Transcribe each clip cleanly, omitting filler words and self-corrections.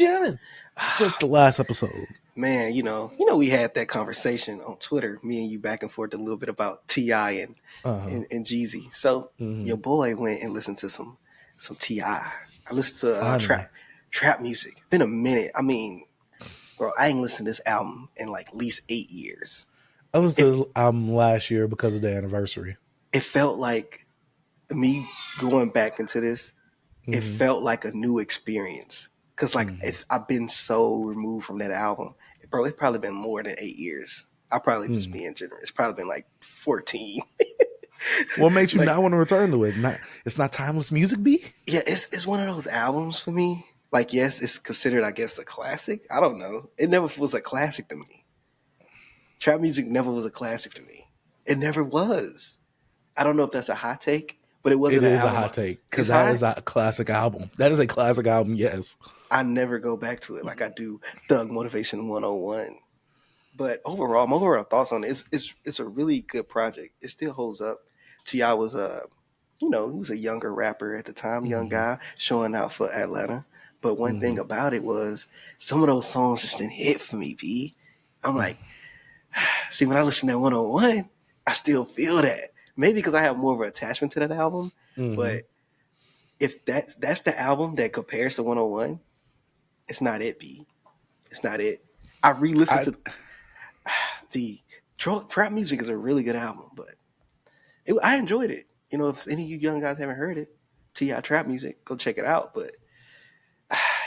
jamming since the last episode. Man, we had that conversation on Twitter, me and you back and forth a little bit about T.I. and Jeezy. So your boy went and listened to some T.I. I listened to trap music. Been a minute. I mean, bro, I ain't listened to this album in like at least 8 years. I listened to this album last year because of the anniversary. It felt like me going back into this. It felt like a new experience. Because, I've been so removed from that album. Bro, it's probably been more than 8 years. I'll probably just being generous. It's probably been like 14. What makes you not want to return to it? It's not timeless music, B? Yeah, it's one of those albums for me. Like, yes, it's considered, I guess, a classic. I don't know. It never was a classic to me. Trap music never was a classic to me. It never was. I don't know if that's a hot take, but it wasn't. It is a hot take because that is a classic album. That is a classic album, yes. I never go back to it like I do Thug Motivation 101. But overall, my overall thoughts on it, it's a really good project. It still holds up. T.I. was he was a younger rapper at the time, young guy showing out for Atlanta. But one thing about it was some of those songs just didn't hit for me, B. I'm like, see, when I listen to 101, I still feel that. Maybe because I have more of an attachment to that album. But if that's the album that compares to 101, it's not it, B. It's not it. I re-listened to the trap music is a really good album, but I enjoyed it. If any of you young guys haven't heard it, T.I. Trap Music, go check it out. But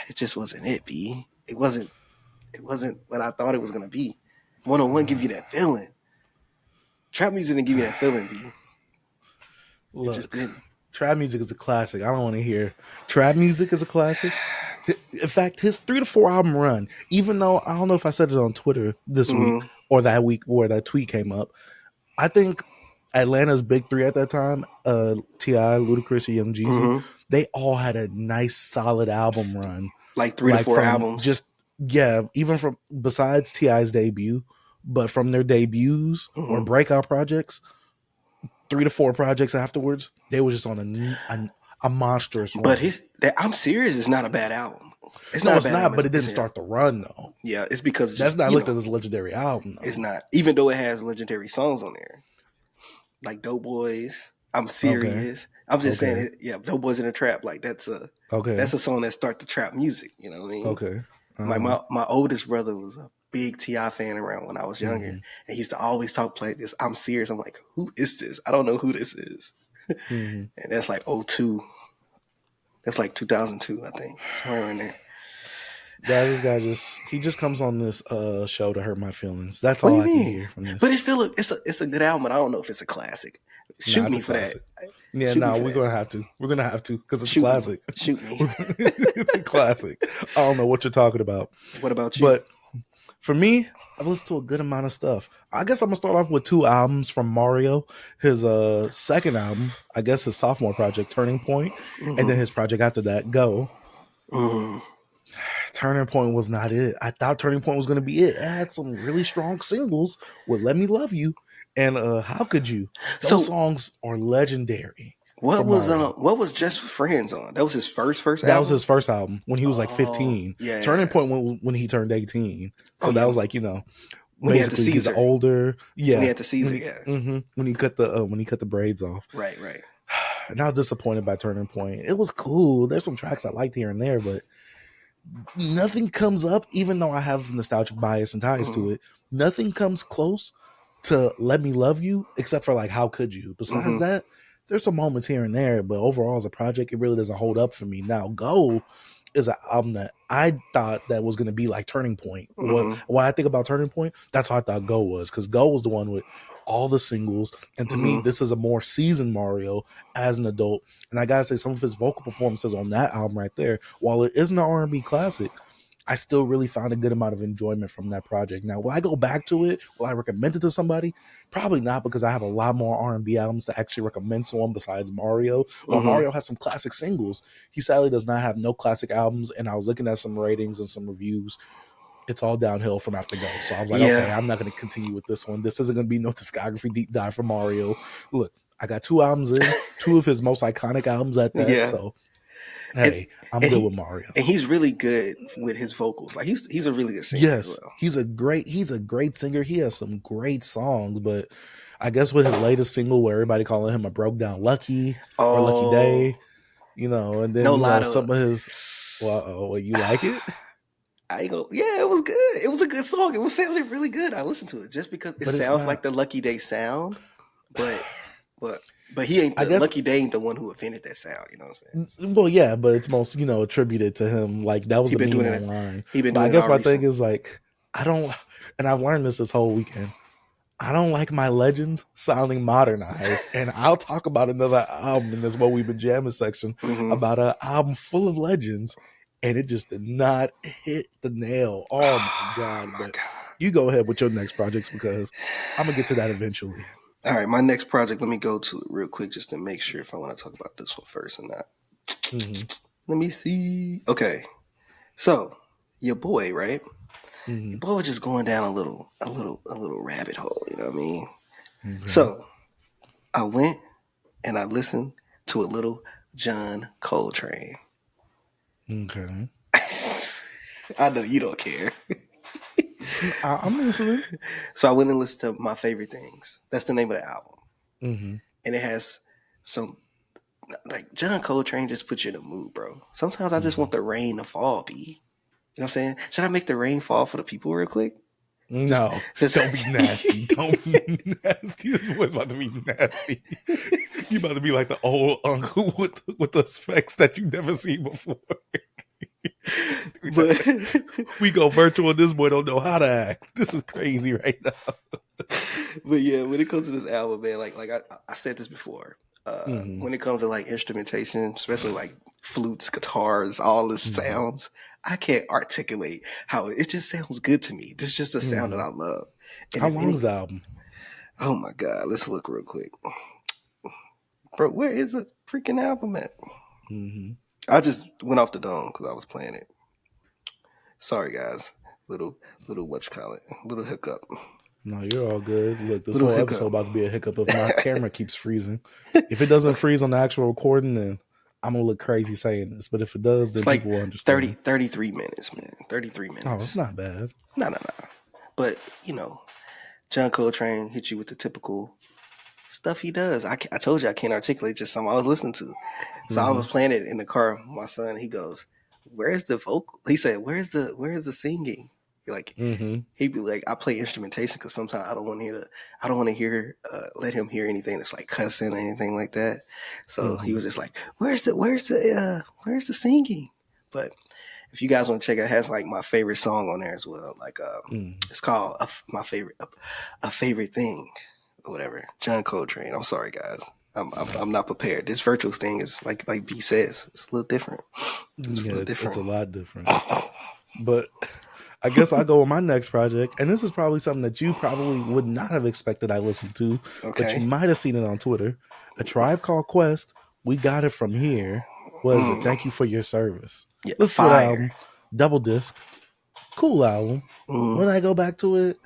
it just wasn't it, B. It wasn't what I thought it was gonna be. 101 give you that feeling. Trap music didn't give you that feeling, B. Look, it just didn't. Trap music is a classic. I don't want to hear trap music is a classic. In fact, his 3 to 4 album run, even though I don't know if I said it on Twitter this week or that week where that tweet came up, I think Atlanta's big 3 at that time, T.I., Ludacris, and Young Jeezy, they all had a nice, solid album run. Like 3 to 4 albums. Even from besides T.I.'s debut, but from their debuts or breakout projects, 3 to 4 projects afterwards, they were just on a monstrous run. But I'm serious, it's not a bad album. It's not, but it didn't start the run though. Yeah, it's because that's not looked at as a legendary album though. It's not. Even though it has legendary songs on there. Like Dope Boys, I'm Serious. Okay. I'm just saying it, Dope Boys in the Trap, like that's a song that starts the trap music, you know what I mean? Okay. Like my oldest brother was a big T.I. fan around when I was younger. And he used to always talk like this. I'm serious. I'm like, who is this? I don't know who this is. And that's like 02. That's like 2002, I think. Somewhere in there. This guy just comes on this show to hurt my feelings. That's all I can hear from this. But it's still it's a good album, but I don't know if it's a classic. Shoot me for that. Yeah, we're gonna have to. We're gonna have to because it's a classic. Shoot me. It's a classic. I don't know what you're talking about. What about you? But for me, I've listened to a good amount of stuff. I guess I'm gonna start off with 2 albums from Mario. His second album, I guess his sophomore project, Turning Point, and then his project after that, Go. Turning Point was not it. I thought Turning Point was going to be it. It had some really strong singles with Let Me Love You and How Could You. Those songs are legendary. What was Just for Friends on? That was his first album? That was his first album when he was like 15. Yeah. Turning Point when he turned 18. So that was like, when basically he's older. Yeah. When he had the Caesar, when he cut the braids off. Right. And I was disappointed by Turning Point. It was cool. There's some tracks I liked here and there, but nothing comes up, even though I have nostalgic bias and ties to it. Nothing comes close to Let Me Love You, except for like How Could You. Besides that, there's some moments here and there, but overall as a project, it really doesn't hold up for me. Now, Go is an album that I thought that was going to be like Turning Point. When I think about Turning Point, that's how I thought Go was, because Go was the one with all the singles, and to me, this is a more seasoned Mario as an adult. And I gotta say, some of his vocal performances on that album right there, while it isn't an R&B classic, I still really found a good amount of enjoyment from that project. Now, will I go back to it? Will I recommend it to somebody? Probably not, because I have a lot more R&B albums to actually recommend someone besides Mario. While Mario has some classic singles, he sadly does not have no classic albums, and I was looking at some ratings and some reviews. It's all downhill from after Go. So I was like, okay, I'm not going to continue with this one. This isn't going to be no discography deep dive for Mario. Look, I got 2 albums in, 2 of his most iconic albums at that. So and Hey, I'm and good with Mario. he's really good with his vocals. Like he's a really good singer as Yes, well. he's a great singer. He has some great songs, but I guess with his latest single where everybody calling him a broke down Lucky or Lucky Oh, Day, and then no lie to. some of his you like it? I ain't gonna, yeah, it was good. It was a good song. It was sounding really good. I listened to it just because it But it's sounds like not the Lucky Day sound, but but he ain't I the guess Lucky Day ain't the one who invented that sound. You know what I'm saying? well, yeah, but it's most, attributed to him. Like that was He the been meme doing it. online. He been But I doing it guess all my thing recent. is like I don't and I've learned this whole weekend. I don't like my legends sounding modernized. And I'll talk about another album in this What We've Been Jamming section Hmm. about an album full of legends. And it just did not hit the nail. Oh my Oh God. my But god! you go ahead with your next projects because I'm going to get to that eventually. All right, my next project. Let me go to it real quick just to make sure if I want to talk about this one first or not. Mm-hmm. Let me see. Okay, so your boy, right? Mm-hmm. Your boy was just going down a little rabbit hole. You know what I mean? Okay. So I went and I listened to a little John Coltrane. Okay. I know you don't care. I'm listening. So I went and listened to My Favorite Things. That's the name of the album. Mm-hmm. And it has some, like, John Coltrane just puts you in a mood, bro. Sometimes I just Mm-hmm. want the rain to fall, B. You know what I'm saying? Should I make the rain fall for the people real quick? Just, No, just. don't be nasty. Don't be nasty. This boy's about to be nasty. You about to be like the old uncle with the specs that you've never seen before. But We go virtual. This boy don't know how to act. This is crazy right now. but yeah, when it comes to this album, man, like I said this before. Mm-hmm. When it comes to like instrumentation, especially like flutes, guitars, all the Mm-hmm. sounds, I can't articulate how it just sounds good to me. This is just a sound that Mm-hmm. I love. And How if long is any, the album? oh my god, let's look real quick, bro. Where is the freaking album at? Mm-hmm. I just went off the dome because I was playing it. Sorry, guys. Little what you call it? Little hiccup. No, you're all good. Look, this Little whole hiccup. episode about to be a hiccup if my camera keeps freezing. If it doesn't Okay. freeze on the actual recording, then I'm gonna look crazy saying this. But if it does, It's then like people will 30, understand. 33 minutes, man. 33 Oh, it's minutes. not bad. No, no, no. But, John Coltrane hit you with the typical stuff he does. I told you I can't articulate just something I was listening to. So I Mm-hmm. was playing it in the car with my son. He goes, "Where's the vocal?" He said, where's the singing?" Like Mm-hmm. he'd be like, "I play instrumentation because sometimes I don't want to hear, let him hear anything that's like cussing or anything like that." So he Mm-hmm. was just like, where's the singing?" But if you guys want to check it, it has like my favorite song on there as well. Like Mm-hmm. it's called my favorite a favorite thing or whatever. John Coltrane. I'm sorry, guys. I'm not prepared. This virtual thing is like B says, it's a little different. It's a Yeah, little it's a different. lot different. But I guess I'll go with my next project. And this is probably something that you probably would not have expected I listened to, but you Okay. might have seen it on Twitter. A Tribe Called Quest. We got it from here. What is it? Mm. Thank you for your service. Yeah, Listen to the fire. album. Double disc. Cool album. Mm. When I go back to it,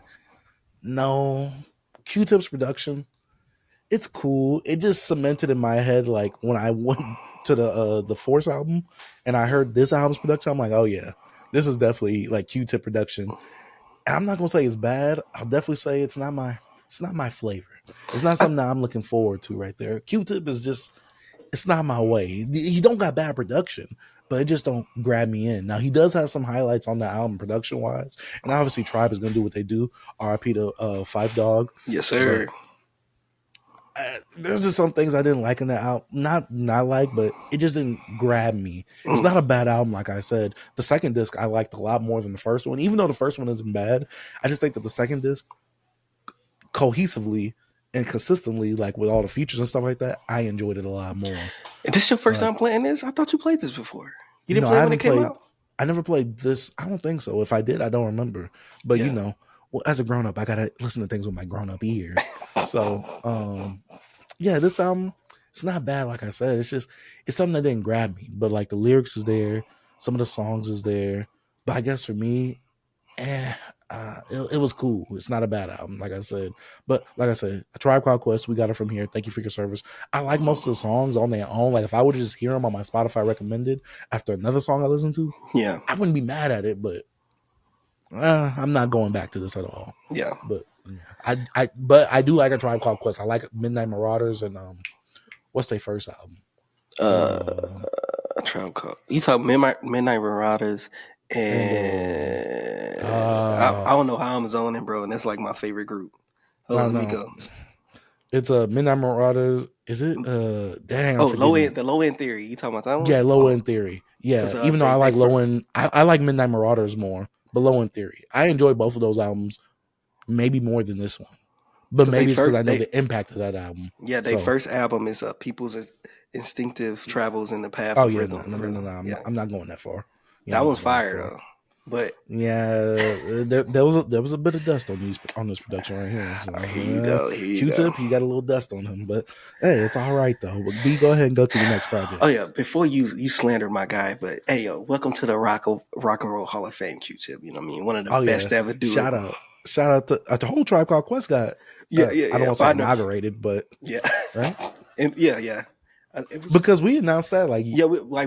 no. Q-Tip's production. It's cool. It just cemented in my head like when I went to the Force album and I heard this album's production, I'm like, oh yeah, this is definitely like Q-Tip production. And I'm not gonna say it's bad. I'll definitely say it's not my flavor. It's not I, something that I'm looking forward to right there. Q-Tip is just it's not my way. He don't got bad production, but it just don't grab me in. Now he does have some highlights on the album production wise, and obviously Tribe is gonna do what they do. R.I.P. to Five Dog, yes, but sir. there's just some things I didn't like in the album. Not like, but it just didn't grab me. It's Mm. not a bad album, like I said. The second disc I liked a lot more than the first one, even though the first one isn't bad. I just think that the second disc, cohesively and consistently, like with all the features and stuff like that, I enjoyed it a lot more. And this is your first But time playing this? I thought you played this before. You didn't no, play I it when it haven't came played. out? I never played this. I don't think so. If I did, I don't remember. But Yeah. well, as a grown up, I gotta listen to things with my grown up ears. So, yeah, this album, it's not bad. Like I said, it's something that didn't grab me. But like the lyrics is there, some of the songs is there. But I guess for me, eh, it was cool. It's not a bad album, like I said. But like I said, A Tribe Called Quest, we got it from here. Thank you for your service. I like most of the songs on their own. Like if I would just hear them on my Spotify recommended after another song I listen to, Yeah. I wouldn't be mad at it. But I'm not going back to this at all. Yeah. But but I do like A Tribe Called Quest. I like Midnight Marauders and what's their first album? A Tribe Called. You talk Midnight Marauders, and I don't know how I'm zoning, bro. And that's like my favorite group. Hold on, let me go. It's a Midnight Marauders. Is it? Dang. The Low End Theory. You talking about that one? Yeah, Low End Theory. Yeah, even though I like Low End, I like Midnight Marauders more, but Low End Theory. I enjoy both of those albums, maybe more than this one. But maybe it's because I know the impact of that album. Yeah, their first album is People's Instinctive Travels in the Path of Rhythm. No. I'm not going that far. Yeah, that one's fire though. But yeah, there was a bit of dust on this production right here. So, here you go. Q-Tip, he got a little dust on him, but hey, it's all right though. But B, go ahead and go to the next project. Oh yeah, before you slander my guy, but hey yo, welcome to the Rock and Roll Hall of Fame, Q-Tip. You know what I mean? One of the best ever do. Shout out to the whole Tribe Called Quest got. I don't want to say inaugurated, but right? And yeah. It was, because we announced that like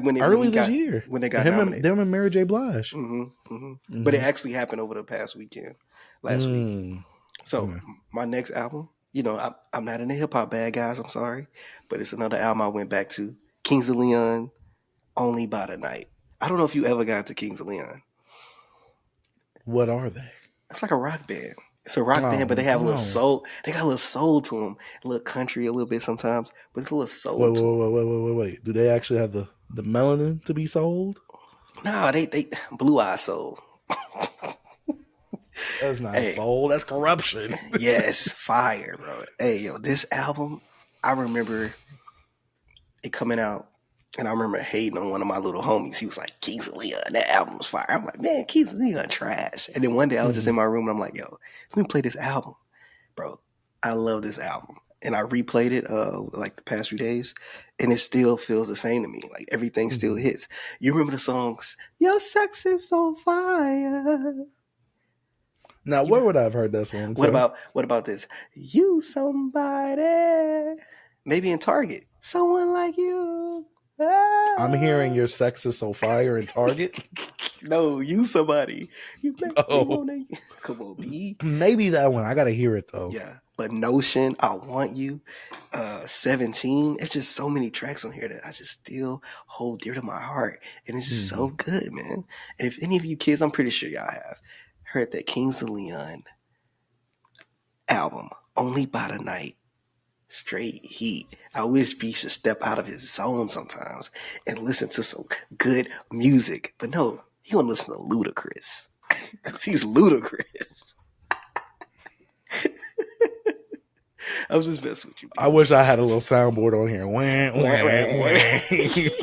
when early this year when they got nominated. Them and Mary J. Blige. But it actually happened over the past weekend, last week. So my next album, you know, I'm not in the hip hop bag, guys. I'm sorry, but it's another album I went back to. Kings of Leon, Only by the Night. I don't know if you ever got to Kings of Leon. What are they? It's like a rock band. It's a rock band, but they have a little soul. They got a little soul to them. A little country, a little bit sometimes, but it's a little soul. Wait. Do they actually have the melanin to be sold? No, they blue eye soul. That's not soul. That's corruption. Yes, fire, bro. Hey, yo, this album, I remember it coming out, and I remember hating on one of my little homies. He was like, Kings of Leon, that album was fire. I'm like, man, Kings of Leon trash. And then one day I was just in my room, and I'm like, yo, let me play this album. Bro, I love this album. And I replayed it like the past few days, and it still feels the same to me. Like everything still hits. You remember the songs, Your Sex is on Fire. Now, where would I have heard that song? What about this? You somebody. Maybe in Target. Someone like you. I'm hearing Your Sex is so fire in Target. No, you somebody. You come on, B. Maybe that one. I gotta hear it though. Yeah, but Notion, I Want You, 17. It's just so many tracks on here that I just still hold dear to my heart, and it's just so good, man. And if any of you kids, I'm pretty sure y'all have heard that Kings of Leon album, Only by the Night. Straight heat. I wish B should step out of his zone sometimes and listen to some good music. But no, he want to listen to Ludacris. Because he's ludicrous. I was just messing with you. I wish I had a little soundboard on here.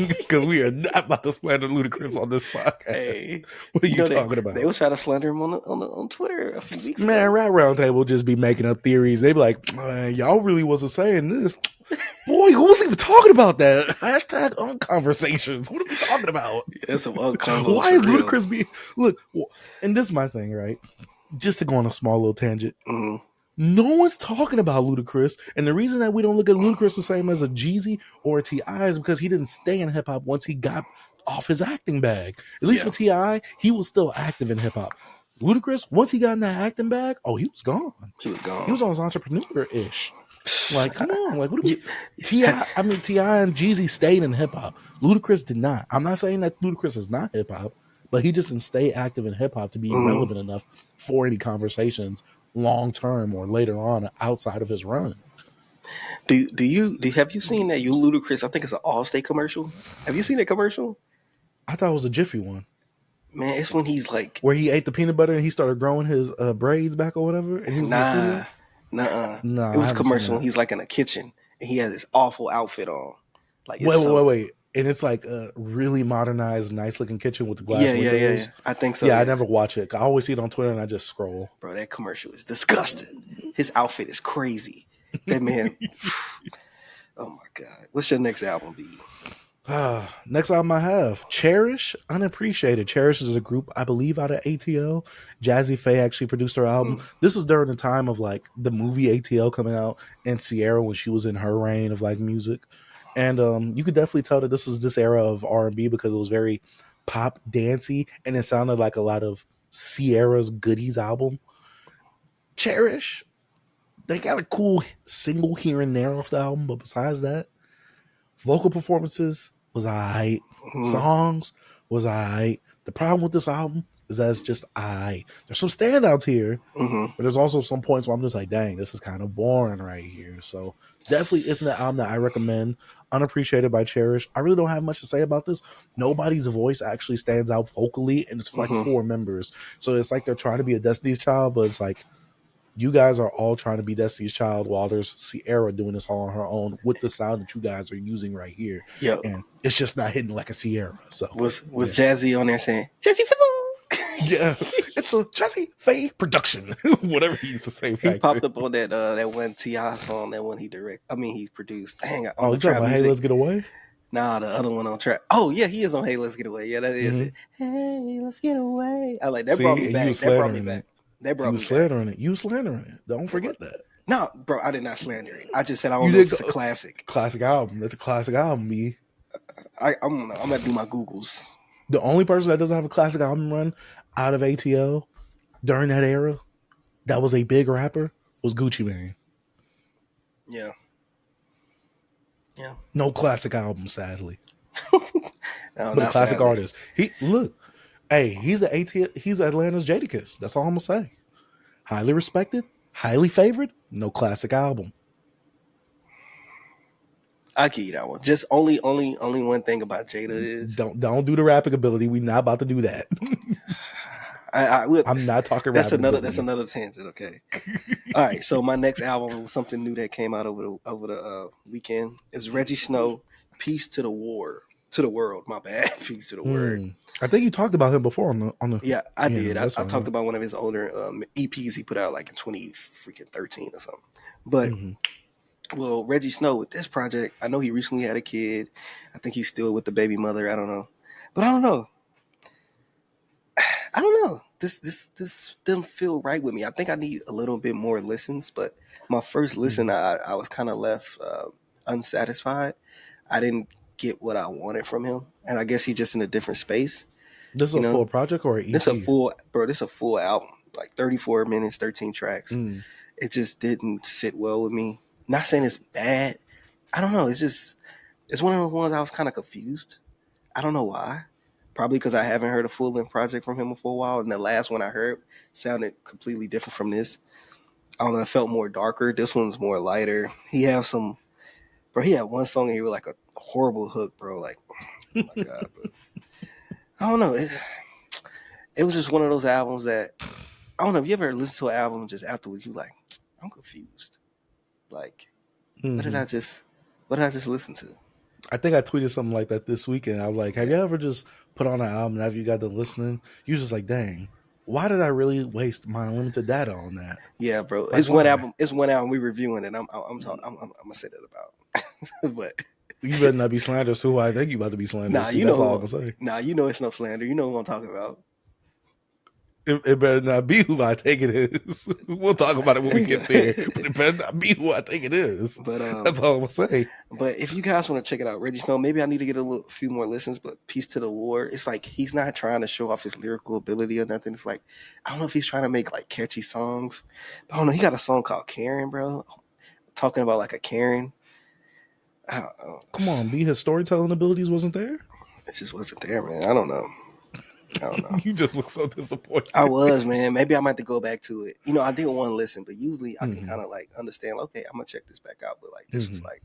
Because we are not about to slander Ludacris on this podcast. Hey, what are you talking about? They was trying to slander him on Twitter a few weeks ago. Man, Rap Roundtable just be making up theories. They be like, man, y'all really wasn't saying this. Boy, who was even talking about that? Hashtag unconversations. What are we talking about? Yeah, that's some unconversations. Why is Ludacris being... Look, and this is my thing, right? Just to go on a small little tangent. No one's talking about Ludacris, and the reason that we don't look at Ludacris the same as a Jeezy or a T.I. is because he didn't stay in hip-hop once he got off his acting bag. At least with T.I., he was still active in hip-hop. Ludacris, once he got in that acting bag, he was gone. He was on his entrepreneur-ish. Like, come on. Like, what do we... T.I. and Jeezy stayed in hip-hop. Ludacris did not. I'm not saying that Ludacris is not hip-hop, but he just didn't stay active in hip-hop to be relevant enough for any conversations long term or later on outside of his run. Have you seen that Ludacris? I think it's an Allstate commercial. Have you seen that commercial? I thought it was a Jiffy one. Man, it's when he's like where he ate the peanut butter and he started growing his braids back or whatever, and he was in the studio. It was a commercial. He's like in a kitchen and he has this awful outfit on. Like wait. And it's like a really modernized, nice looking kitchen with the glass windows. Yeah. I think so. Yeah, I never watch it. I always see it on Twitter and I just scroll. Bro, that commercial is disgusting. His outfit is crazy. That man. Oh my God. What's your next album, B? Next album I have Cherish, Unappreciated. Cherish is a group, I believe, out of ATL. Jazzy Faye actually produced her album. Mm. This was during the time of like the movie ATL coming out and Sierra when she was in her reign of like music. And you could definitely tell that this was this era of R&B because it was very pop dancey and it sounded like a lot of Sierra's Goodies album. Cherish, they got a cool single here and there off the album, but besides that, vocal performances was alright. Mm. Songs was alright. The problem with this album is that it's just alright. There's some standouts here, Mm-hmm. but there's also some points where I'm just like, dang, this is kind of boring right here. So definitely isn't an album that I recommend. Unappreciated by Cherish. I really don't have much to say about this. Nobody's voice actually stands out vocally, and it's like Mm-hmm. 4 members. So it's like they're trying to be a Destiny's Child, but it's like you guys are all trying to be Destiny's Child while there's Sierra doing this all on her own with the sound that you guys are using right here. Yo, And it's just not hitting like a Sierra. So was yeah. Jazzy on there saying Jazzy Fizzle? Yeah, it's a Jesse Faye production. Whatever he used to say He back popped then. up on that one T.I. song, that one he produced. Dang, on Oh, the you talking trap about Hey, music. Let's Get Away? Nah, the other one on trap. Oh yeah, he is on Hey Let's Get Away. Yeah, that is it. Hey, let's get away. I like that. See, Brought me and back. you was That brought me slandering back. it. That brought You me was back. slandering it. You was slandering it. Don't forget that. No, bro, I did not slander it. I just said I You don't know did if it's a classic. classic album. That's a classic album, B. I'm gonna do my Googles. The only person that doesn't have a classic album run out of ATL during that era that was a big rapper was Gucci Mane. Yeah. Yeah. No classic album, sadly. No, But a not classic sadly. artist. He's Atlanta's Jadakiss. That's all I'm gonna say. Highly respected, highly favored, no classic album. I'll give you that one. Just only one thing about Jada is Don't do the rapping ability. We're not about to do that. I'm not talking that's rapping ability. that's another tangent. Okay. All right. So my next album was something new that came out over the weekend. Is Rejjie Snow, "Peace to the War." To the World, my bad. Peace to the word. I think you talked about him before on the Yeah, I did. I one, talked about one of his older EPs he put out like in 2013 or something. But well, Rejjie Snow with this project, I know he recently had a kid. I think he's still with the baby mother. I don't know, but I don't know. I don't know. This didn't feel right with me. I think I need a little bit more listens. But my first listen, I was kind of left unsatisfied. I didn't get what I wanted from him, and I guess he's just in a different space. This is a full project or an EP? This a full album, like 34 minutes, 13 tracks. It just didn't sit well with me. Not saying it's bad. I don't know. It's one of the ones I was kind of confused. I don't know why. Probably because I haven't heard a full length project from him for a while, and the last one I heard sounded completely different from this. I don't know. It felt more darker. This one's more lighter. He had one song and he was like a horrible hook, bro. Like, oh my god. But I don't know. It was just one of those albums that I don't know. If you ever listen to an album just afterwards, you like, I'm confused. Like, what did I just listen to? I think I tweeted something like that this weekend. I was like, have you ever just put on an album and after you got done listening, you're just like, dang, why did I really waste my unlimited data on that? Yeah, bro. Like, It's one album. It's one album we reviewing, and I'm gonna say that about. But you better not be slanderous who I think you about to be slanderous. nah, to. you That's know, all I'm gonna say. nah, you know it's no slander. You know what I'm talking about. It better not be who I think it is. We'll talk about it when we get there. But it better not be who I think it is. But that's all I'm gonna say. But if you guys want to check it out, Rejjie Snow, maybe I need to get a few more listens. But Peace to the War, it's like he's not trying to show off his lyrical ability or nothing. It's like I don't know if he's trying to make like catchy songs. But I don't know. He got a song called Karen, bro, talking about like a Karen. Come on, B. His storytelling abilities wasn't there. It just wasn't there, man. I don't know. You just look so disappointed. I was, man. Maybe I might have to go back to it. You know, I didn't want to listen, but usually I can kind of like understand. Okay, I'm gonna check this back out. But like this was like,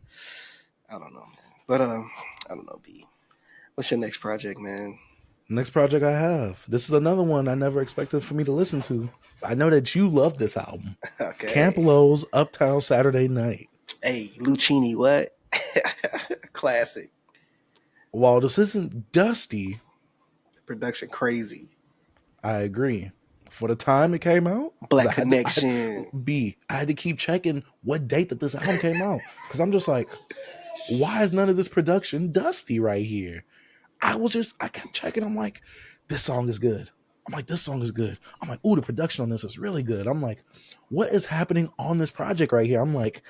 I don't know, man. But I don't know, B. What's your next project, man? Next project I have. This is another one I never expected for me to listen to. I know that you love this album. Okay. Camp Lo's Uptown Saturday Night. Hey, Lucchini, what? Classic. While this isn't dusty, production crazy. I agree. For the time it came out, Black Connection. I had to keep checking what date that this album came out because I'm just like, why is none of this production dusty right here? I kept checking. I'm like, this song is good. I'm like, this song is good. I'm like, ooh, the production on this is really good. I'm like, what is happening on this project right here? I'm like,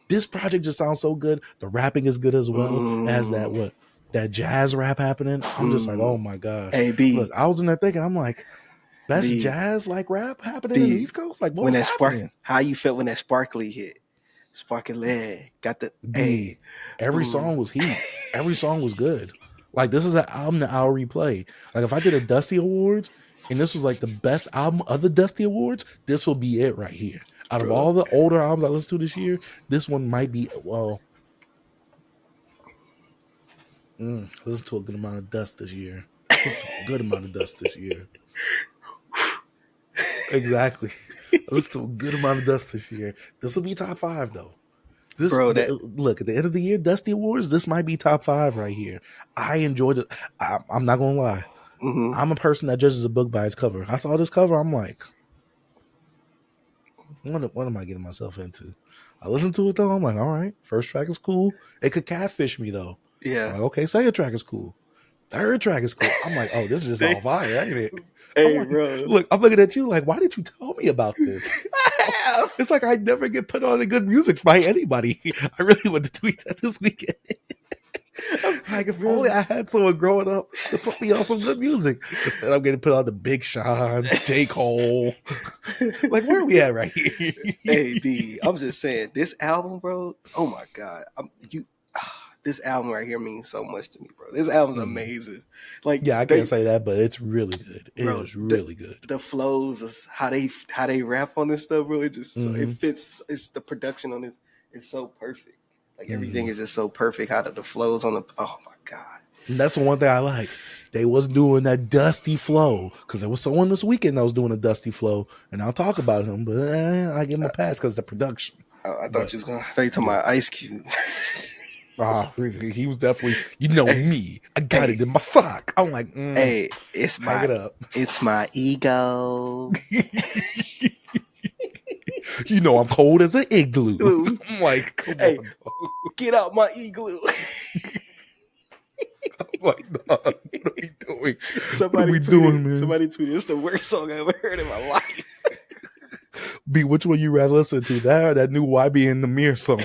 this project just sounds so good. The rapping is good as well. It has that jazz rap happening. I'm just like, oh my gosh. A B Look, I was in there thinking, I'm like, best B jazz like rap happening in the B East Coast? Like, what when was that spark, happening? how you felt when that sparkly hit? Sparkly got the A. B. Every Boom. song was heat. Every song was good. Like, this is an album that I'll replay. Like, if I did a Dusty Awards and this was like the best album of the Dusty Awards, this will be it right here. Out of Bro. all the older albums I listened to this year, this one might be, listen to a good amount of dust this year. Listen to a good amount of dust this year. Exactly. Listen to a good amount of dust this year. This will be top 5 though. Bro, that Look, at the end of the year, Dusty Awards, this might be top 5 right here. I enjoyed it. I'm not gonna lie. I'm a person that judges a book by its cover. I saw this cover, I'm like, what am I getting myself into? I listened to it though. I'm like, all right, first track is cool. It could catfish me though. I'm yeah. like, okay, second track is cool. Third track is cool. I'm like, oh, this is just all fire, ain't it? I'm Hey, like, bro. look, I'm looking at you like, why did you tell me about this? I have. It's like I never get put on the good music by anybody. I really want to tweet that this weekend. Like, if only I had someone growing up to put me on some good music. Instead, I'm getting put on the Big Sean, J. Cole. Like, where are we at right here? Hey, B, I'm just saying, this album, bro. Oh my god, this album right here means so much to me, bro. This album's amazing. Like, Yeah, I can't say that, but it's really good. It bro, is really good. the flows, is how they rap on this stuff, bro. It just it fits. It's the production on this is so perfect. Like everything is just so perfect. How the flows on the oh my god. And that's the one thing I like. They was doing that dusty flow because there was someone this weekend that was doing a dusty flow, and I'll talk about him, but I give him a pass because the production. I thought you was gonna say to my Ice Cube. He was definitely, me. I got it in my sock. I'm like, hey, it's my ego. I'm cold as an igloo. I'm like, come on, dog. Get out my igloo. I'm like, dog, what are we doing? Somebody what are we doing, man? Somebody tweeted, it's the worst song I ever heard in my life. B, which one you rather listen to? That or that new YB in the Mirror song?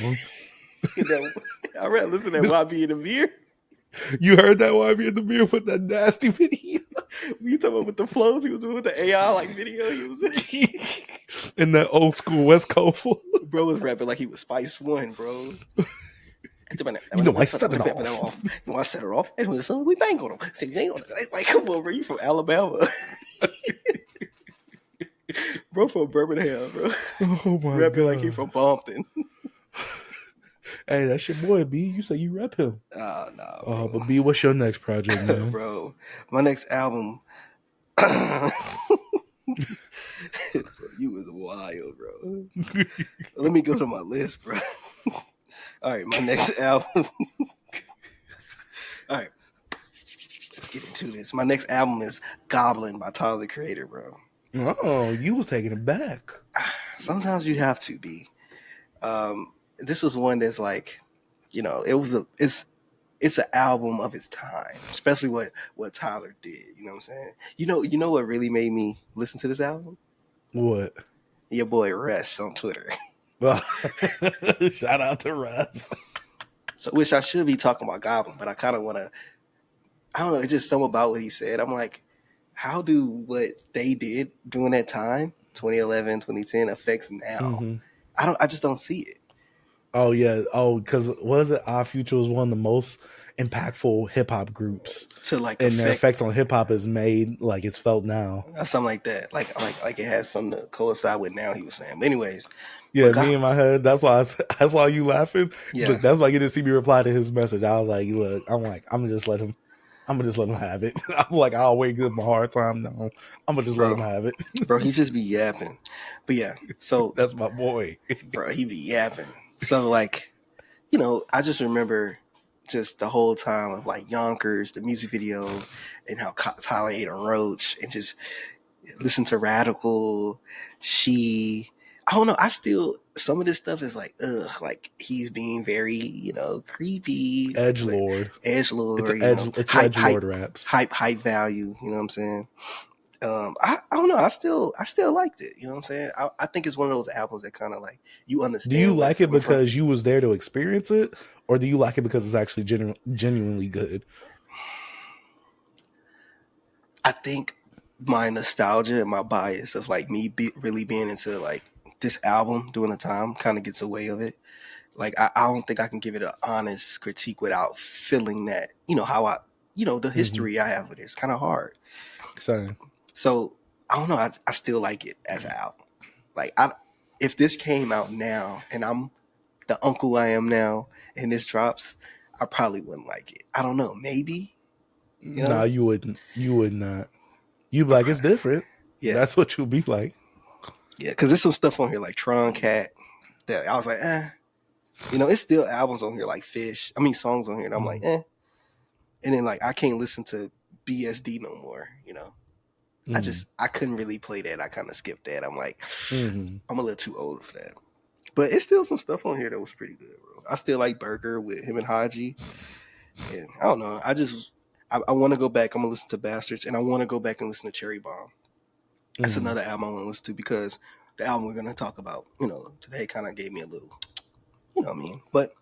I rather listen to that YB in the Mirror. You heard that YB in the Mirror with that nasty video? You talking about with the flows he was doing with the AI like video he was in that old school West Coast flow? Bro was rapping like he was Spice One, bro. I set it off. I set it off. And so we bang on him. Like, come on, bro. You from Alabama. Bro from Birmingham, bro. Oh my rapping god. like he from Bompton. Hey, that's your boy, B. You say you rep him. Oh, no. But B, what's your next project, man? Bro, my next album. You was wild, bro. Let me go to my list, bro. All right, my next album. All right, let's get into this. My next album is Goblin by Tyler the Creator, bro. Oh, you was taking it back. Sometimes you have to be. This was one that's like, it's an album of its time, especially what Tyler did. You know what I'm saying? You know what really made me listen to this album? What? Your boy Russ on Twitter. Shout out to Russ. So, which I should be talking about Goblin, but I kind of want to. I don't know. It's just something about what he said. I'm like, how do what they did during that time, 2011, 2010, affects now? Mm-hmm. I just don't see it. Oh yeah. Oh, because was it Odd Future was one of the most impactful hip hop groups. To like, and their effect on hip hop is made like it's felt now. Something like that. Like it has something to coincide with now. He was saying. But anyways. Yeah, me in my head. That's why I saw you laughing. Yeah. Look, that's why you didn't see me reply to his message. I was like, look, I'm gonna just let him have it. I'm like, I'll wait good my hard time. No, I'm gonna just let him have it. Bro, he just be yapping. But yeah, so that's my boy. Bro, he be yapping. So like, I just remember just the whole time of like Yonkers, the music video, and how Tyler ate a roach, and just listen to Radical, She, I don't know. I still some of this stuff is like ugh, like he's being very creepy, Edge but lord. edge It's a lord, edge. It's hype edge hype lord raps. hype value. You know what I'm saying? I don't know. I still liked it. You know what I'm saying? I think it's one of those albums that kind of like you Do you understand where it's like it coming from. because you was there to experience it, or do you like it because it's actually genuinely good? I think my nostalgia and my bias of like really being into like this album during the time kind of gets away of it. Like I don't think I can give it an honest critique without feeling that how I the Mm-hmm. history I have with it. It's kind of hard. Same. So I don't know. I still like it as an album. Like if this came out now and I'm the uncle I am now and this drops, I probably wouldn't like it. I don't know. Maybe you Nah, know. you wouldn't. You would not. You'd be I like, it's probably, different. yeah, That's what you'll be like. yeah. Because there's some stuff on here like Tron Cat that I was like, eh. It's still albums on here like Fish. I mean, songs on here, and I'm like, Mm-hmm. eh. And then like I can't listen to BSD no more. I couldn't really play that. I kind of skipped that. I'm like, Mm-hmm. I'm a little too old for that. But it's still some stuff on here that was pretty good, bro. I still like Burger with him and Haji. And I don't know. I want to go back. I'm gonna listen to Bastards, and I want to go back and listen to Cherry Bomb. That's Mm-hmm. another album I want to listen to because the album we're gonna talk about, today kind of gave me a little, what I mean. But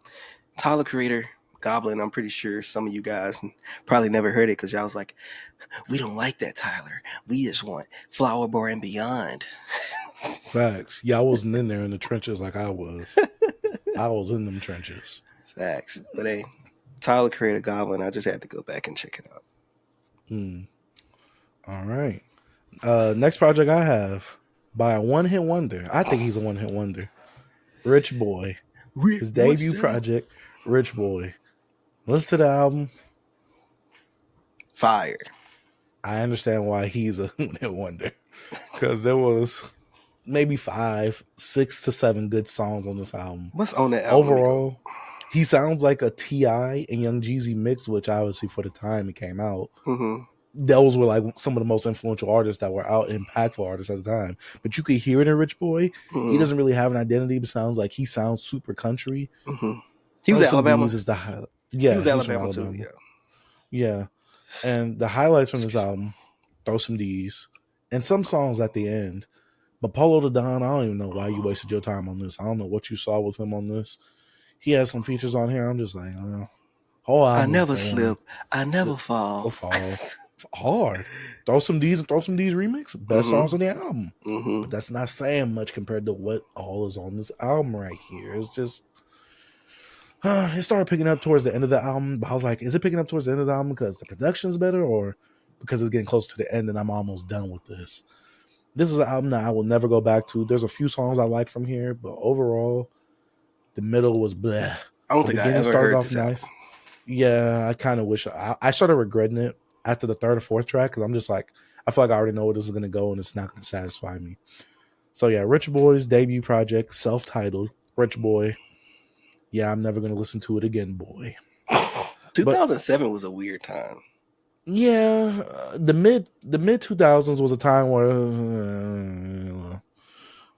Tyler Creator, Goblin, I'm pretty sure some of you guys probably never heard it because y'all was like, we don't like that Tyler. We just want Flower Boy and Beyond. Facts. Yeah, I wasn't in there in the trenches like I was. I was in them trenches. Facts. But hey, Tyler Creator, Goblin, I just had to go back and check it out. Mm. All right. Next project I have by a one hit wonder. I think he's a one hit wonder. Rich Boy. His What's debut up? project, Rich Boy. Listen to the album. Fire. I understand why he's a one hit wonder. Because there was maybe 5, 6 to 7 good songs on this album. What's on that album? Let me go. Overall, he sounds like a T.I. and Young Jeezy mix, which obviously for the time it came out, Mm-hmm. those were like some of the most influential artists that were out, impactful artists at the time. But you could hear it in Rich Boy. He Mm-hmm. doesn't really have an identity, but he sounds super country. Mm-hmm. He was Throw at Some D's Alabama. is the He yeah, was he's from Alabama too. Alabama. Yeah. Yeah, and the highlights from this Excuse me. album, Throw Some D's, and some songs at the end. But Polo the Don, I don't even know why you wasted your time on this. I don't know what you saw with him on this. He has some features on here. I'm just like, whole I album was never boring. slip. I never The fall. fall hard. Throw Some D's and Throw Some D's remix, best songs Mm-hmm. on the album. Mm-hmm. But that's not saying much compared to what all is on this album right here. It's just it started picking up towards the end of the album. But I was like, is it picking up towards the end of the album because the production's better or because it's getting close to the end and I'm almost done with this? This is an album that I will never go back to. There's a few songs I like from here, but overall, the middle was bleh. I don't The think I beginning ever started heard off this album. nice. Yeah, I kind of wish I started regretting it after the third or fourth track because I'm just like, I feel like I already know where this is going to go and it's not going to satisfy me. So yeah, Rich Boy's debut project, self-titled Rich Boy. Yeah, I'm never going to listen to it again, boy. But 2007 was a weird time. yeah, the mid 2000s was a time where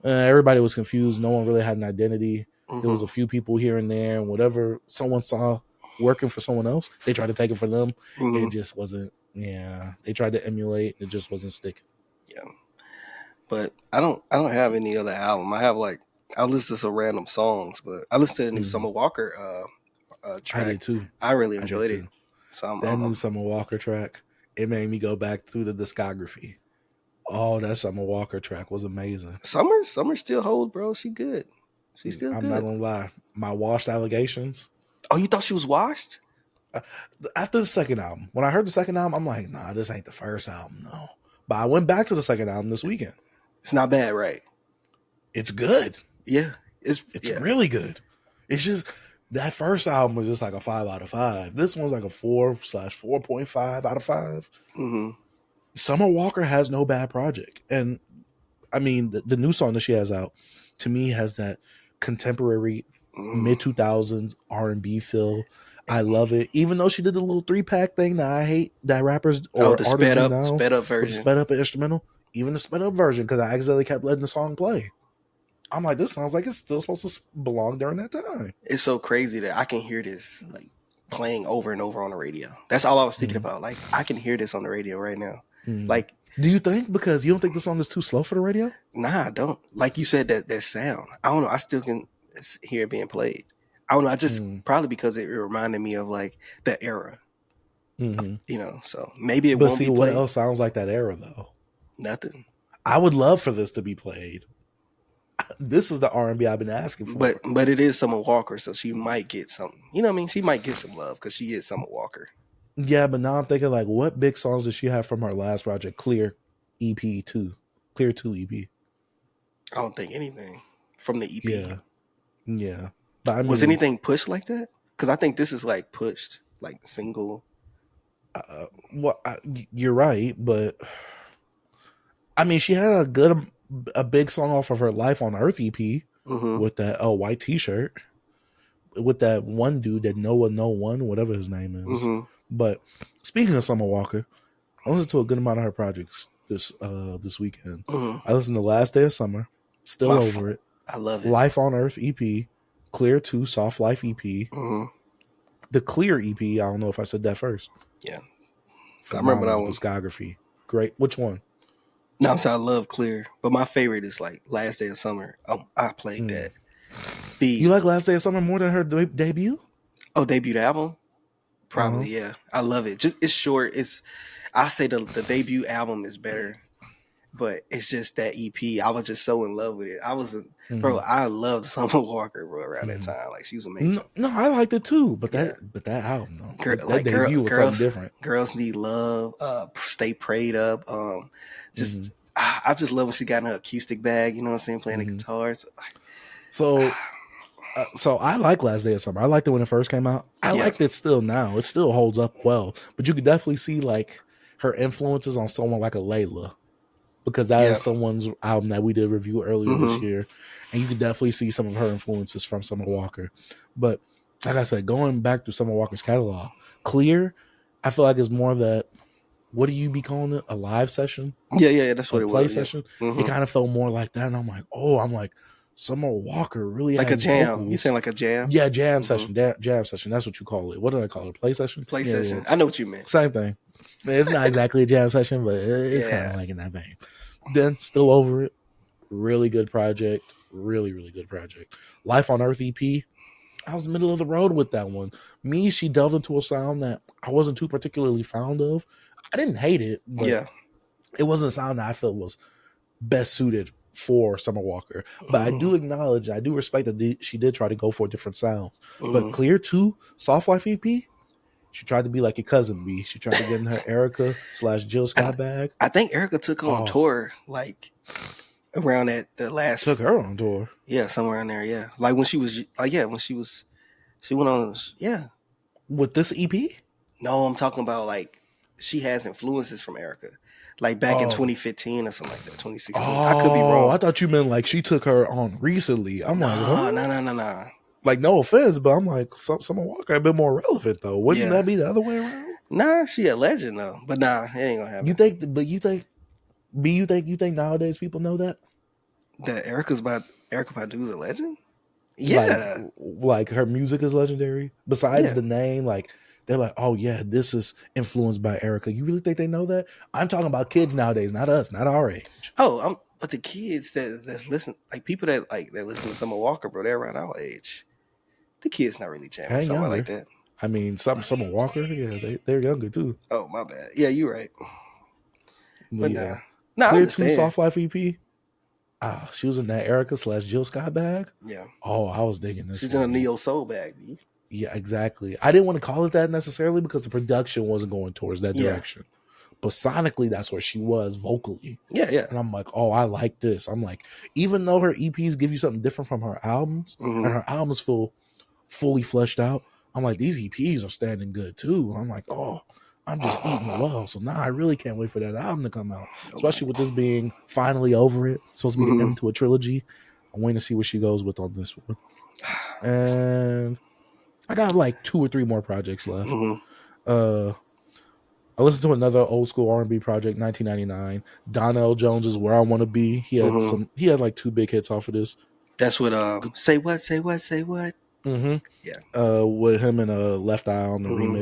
everybody was confused. No one really had an identity. There was Mm-hmm. a few people here and there, and whatever someone saw working for someone else, they tried to take it for them, and it Mm-hmm. just wasn't. Yeah, they tried to emulate, it just wasn't sticking. Yeah. But I don't have any other album. I have like I listen to some random songs, but I listened to the new Mm-hmm. Summer Walker I track. did too. I really I did enjoyed it. too. So That new Summer Walker track, it made me go back through the discography. Oh, that Summer Walker track was amazing. Summer still hold, bro. She good. She's still I'm not good. gonna lie. My washed allegations. Oh, you thought she was washed? uh, After the second album, when I heard the second album, I'm like, nah, this ain't the first album, no. But I went back to the second album this weekend. It's not bad, right? It's good. Yeah. It's Yeah. really good. It's just that first album was just like a 5 out of 5. This one's like a 4/4.5 out of 5. Mm-hmm. Summer Walker has no bad project, and I mean the new song that she has out to me has that contemporary Mm-hmm. mid 2000s R&B feel. I love it, even though she did the little 3-pack thing that I hate that rappers Oh, or the artists do now sped up with the version. sped up instrumental. Even the sped up version because I accidentally kept letting the song play. I'm like, this sounds like it's still supposed to belong during that time. It's so crazy that I can hear this like playing over and over on the radio. That's all I was thinking about. Like I can hear this on the radio right now. Like, do you think, because you don't think the song is too slow for the radio? nah, I don't. Like you said, that sound. I don't know. I still can hear it being played. I don't know. I just probably because it reminded me of like that era. You know, so maybe it But won't see, be what played. else sounds like that era though? Nothing. I would love for this to be played. This is the R&B I've been asking for. But it is Summer Walker, so she might get something. You know what I mean? She might get some love because she is Summer Walker. Yeah, but now I'm thinking like, what big songs did she have from her last project, Clear EP 2? Clear 2 EP. I don't think anything from the EP. Yeah. But I mean, was anything pushed like that? Because I think this is like pushed, like single. Well, you're right, but I mean, she had a big song off of her Life on Earth EP with that white T-shirt with that one dude that Noah No One, whatever his name is. But speaking of Summer Walker, I listened to a good amount of her projects this weekend. I listened to Last Day of Summer, Still Over It. I love it. Life on Earth EP, Clear 2 Soft Life EP, the Clear EP. I don't know if I said that first. Yeah, I remember that one. Discography, great. Which one? No, I'm sorry, I love Clear, but my favorite is like Last Day of Summer. I played that. You like Last Day of Summer more than her debut? Oh, debut album? Probably, yeah. I love it. Just it's short. I say the debut album is better, but it's just that EP. I was just so in love with it. Bro, I loved Summer Walker, bro, around that time. Like she was amazing. No, I liked it too, but that album, though, that debut was something different. Girls Need Love, Stay Prayed Up. I just love when she got in her acoustic bag. You know what I'm saying, playing the guitars. So I like Last Day of Summer. I liked it when it first came out. I liked it still now. It still holds up well. But you could definitely see like her influences on someone like a Layla, because that is someone's album that we did review earlier this year, and you could definitely see some of her influences from Summer Walker. But like I said, going back through Summer Walker's catalog, Clear, I feel like is more that. What do you be calling it? A live session? Yeah, that's what it was. Play session. It kind of felt more like that, and I'm like, Summer Walker really like has a jam. vocals. You saying like a jam? Yeah, jam session. Jam session. That's what you call it. What did I call it? Play session? Play session. Yeah. I know what you meant. Same thing. It's not exactly a jam session, but it's kind of like in that vein. Then Still Over It. Really good project. Really, really good project. Life on Earth EP. I was middle of the road with that one. She delved into a sound that I wasn't too particularly fond of. I didn't hate it, but it wasn't a sound that I felt was best suited for Summer Walker. But I do acknowledge, I do respect that she did try to go for a different sound. But Clear 2, Soft Life EP, she tried to be like a cousin B. She tried to get in her Erica/Jill Scott bag. I think Erica took her on tour, like around the last. Took her on tour. Yeah, somewhere in there. Yeah, like when she was. She went on. Yeah, with this EP. No, I'm talking about like she has influences from Erica, like back in 2015 or something like that. 2016. I could be wrong. I thought you meant like she took her on recently. I'm like, no. Like, no offense, but I'm like, Summer Walker a bit more relevant though. Wouldn't that be the other way around? Nah, she a legend though. But nah, it ain't gonna happen. You think nowadays people know that Erica Badu's a legend? Yeah, like her music is legendary. Besides the name, like they're like, oh yeah, this is influenced by Erica. You really think they know that? I'm talking about kids nowadays, not us, not our age. But the kids that's listen, like people that listen to Summer Walker, bro, they're around our age. The kids not really jamming something like that. I mean, Summer Walker, yeah, they're younger too. Oh my bad. Yeah, you're right. But yeah. Nah, Clear 2 Soft Life EP. She was in that Erica/Jill Scott bag. Yeah. Oh, I was digging this. She's in a neo soul bag. B. Yeah, exactly. I didn't want to call it that necessarily because the production wasn't going towards that direction. But sonically, that's where she was vocally. Yeah. And I'm like, oh, I like this. I'm like, even though her EPs give you something different from her albums, and her albums feel fully fleshed out, I'm like, these EPs are standing good too. I'm like, oh, I'm just eating well. So now I really can't wait for that album to come out, especially with this being finally over it. It's supposed to be the end to a trilogy. I'm waiting to see where she goes with on this one. And I got like 2 or 3 more projects left. I listened to another old school R&B project, 1999. Donnell Jones's "Where I Want to Be." He had like 2 big hits off of this. That's what say what, say what, say what. Mm-hmm. Yeah. With him and Left Eye on the Mm-hmm.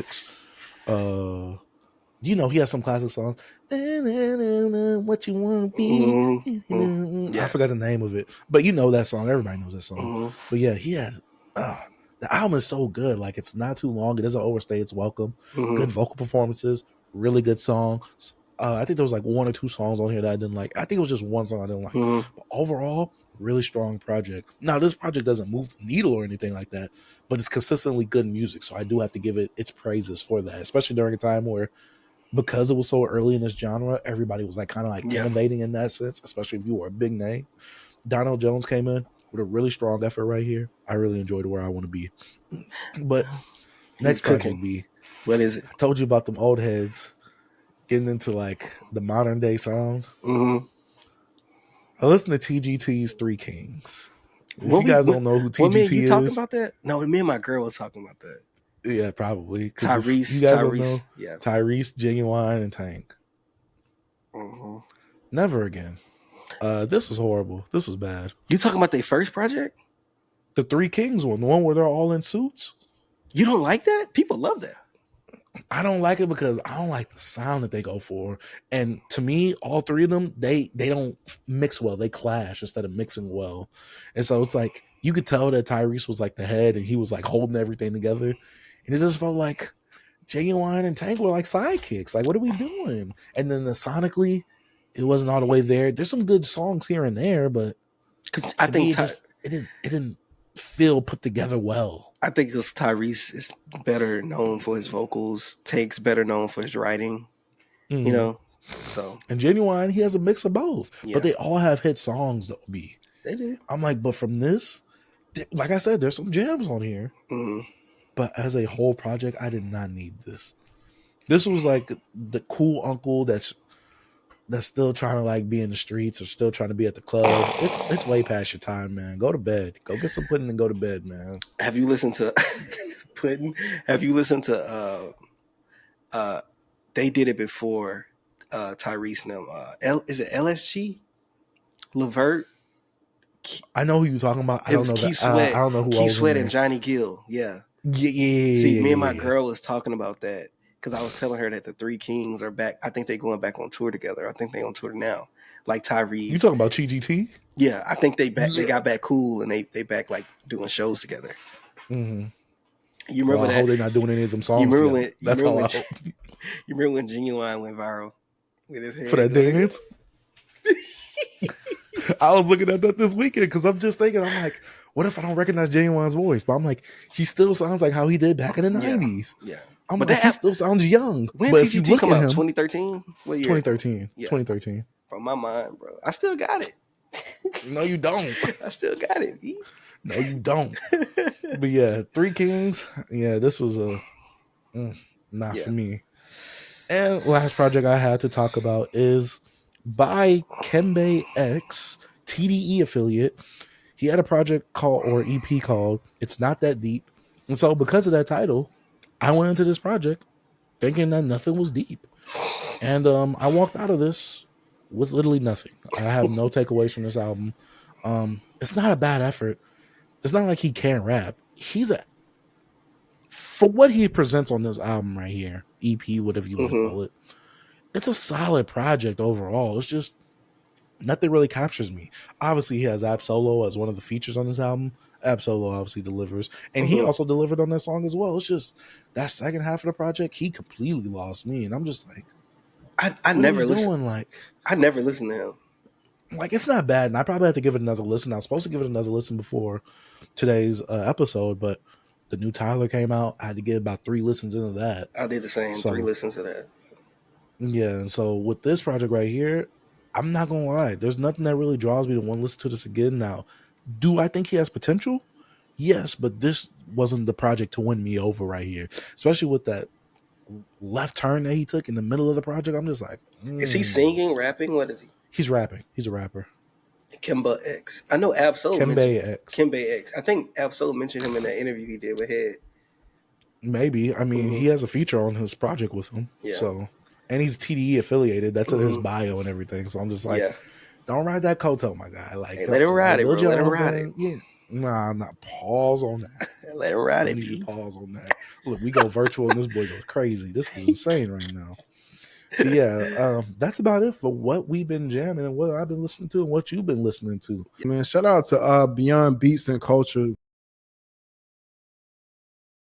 remix. You know, he has some classic songs. What you want to be? Mm-hmm. I Yeah. forgot the name of it, but you know that song. Everybody knows that song. Mm-hmm. But yeah, he had. The album is so good. Like, it's not too long. It doesn't overstay its welcome. Mm-hmm. Good vocal performances. Really good songs. I think there was like one or two songs on here that I didn't like. I think it was just one song I didn't like. Mm-hmm. But overall, really strong project. Now, this project doesn't move the needle or anything like that, but it's consistently good music. So I do have to give it its praises for that, especially during a time where, because it was so early in this genre, everybody was like kind of like Yeah. innovating in that sense, especially if you were a big name. Donnell Jones came in with a really strong effort right here. I really enjoyed Where I Want to Be. But He's next cooking. project, B. What is it? I told you about them old heads getting into like the modern day sound. Mm-hmm. I listened to TGT's Three Kings. If What you we guys don't know who what me and you TGT talking is, about that? No, me and my girl was talking about that. yeah, probably. Because if you guys don't Tyrese. know, Yeah. Tyrese, Genuine, and Tank. Mm-hmm. Never again. This was horrible. This was bad. You talking about their first project? The Three Kings one, the one where they're all in suits. You don't like that? People love that. I don't like it because I don't like the sound that they go for. And to me, all three of them, they don't mix well. They clash instead of mixing well. And so it's like you could tell that Tyrese was like the head and he was like holding everything together. And it just felt like Genuine and Tank were like sidekicks. Like, what are we doing? And then sonically, it wasn't all the way there. There's some good songs here and there, but Because I to think me, it didn't feel put together well. I think because Tyrese is better known for his vocals, Tank's better known for his writing. Mm-hmm. You know, so and Genuine, he has a mix of both. yeah. But they all have hit songs though. B. They do. I'm like, but from this, like I said, there's some jams on here. Mm-hmm. But as a whole project, I did not need this. This was like the cool uncle that's still trying to like be in the streets or still trying to be at the club. It's way past your time, man. Go to bed. Go get some pudding and go to bed, man. Have you listened to Pudding? Have you listened to they did it before Tyrese and them. Is it LSG? Levert? I know who you're talking about. I It don't was know Keith that. Sweat. I don't know who Keith else Sweat and Johnny Gill. Yeah. Yeah. See, me and my girl was talking about that because I was telling her that the Three Kings are back. I think they're going back on tour together. I think they're on tour now. Like Tyrese. You talking about GGT? Yeah, I think they got back cool and they back like doing shows together. Mm-hmm. You remember that? I hope they're not doing any of them songs. You remember together. That's all I hope. You remember when Genuine went viral with his head For that dance? I was looking at that this weekend because I'm just thinking, I'm like, what if I don't recognize Genuine's voice? But I'm like, he still sounds like how he did back in the 90s. Yeah. I'm but like, he still sounds young. When but TGT if you look come at out? him, 2013? What year? 2013. Yeah. 2013. From my mind, bro. I still got it. No, you don't. I still got it, B. No, you don't. But yeah, Three Kings. Yeah, this was not for me. And last project I had to talk about is by Kembe X, TDE affiliate. He had a project called, or EP called, It's Not That Deep. And so because of that title, I went into this project thinking that nothing was deep. And I walked out of this with literally nothing. I have no takeaways from this album. It's not a bad effort. It's not like he can't rap. For what he presents on this album right here, EP, whatever you want to call it, it's a solid project overall. It's just nothing really captures me. Obviously, he has Ab Solo as one of the features on this album. Ab Solo obviously delivers. And he also delivered on that song as well. It's just that second half of the project, he completely lost me. And I'm just like, I never listened. Like, I never listened to him. Like, it's not bad. And I probably have to give it another listen. I was supposed to give it another listen before today's episode, but the new Tyler came out. I had to get about 3 listens into that. I did the same. 3 listens to that. Yeah. And so with this project right here, I'm not going to lie. There's nothing that really draws me to want to listen to this again now. Do I think he has potential? Yes, but this wasn't the project to win me over right here. Especially with that left turn that he took in the middle of the project. I'm just like, Is he singing, rapping? What is he? He's rapping. He's a rapper. Kembe X. I know Ab-Soul Kembe X. Kembe X. I think Ab-Soul mentioned him in that interview he did with Head. Maybe. I mean, he has a feature on his project with him. Yeah. So, and he's TDE affiliated. That's in his bio and everything. So I'm just like, Don't ride that coattail, my guy. Like, Hey, let him ride it, build bro. your Let him own ride it. thing. Yeah. Nah, I'm not. Pause on that. Let him ride I it, need to B. pause on that. Look, we go virtual and this boy goes crazy. This is insane right now. But yeah, that's about it for what we've been jamming and what I've been listening to and what you've been listening to. Man, shout out to Beyond Beats and Culture.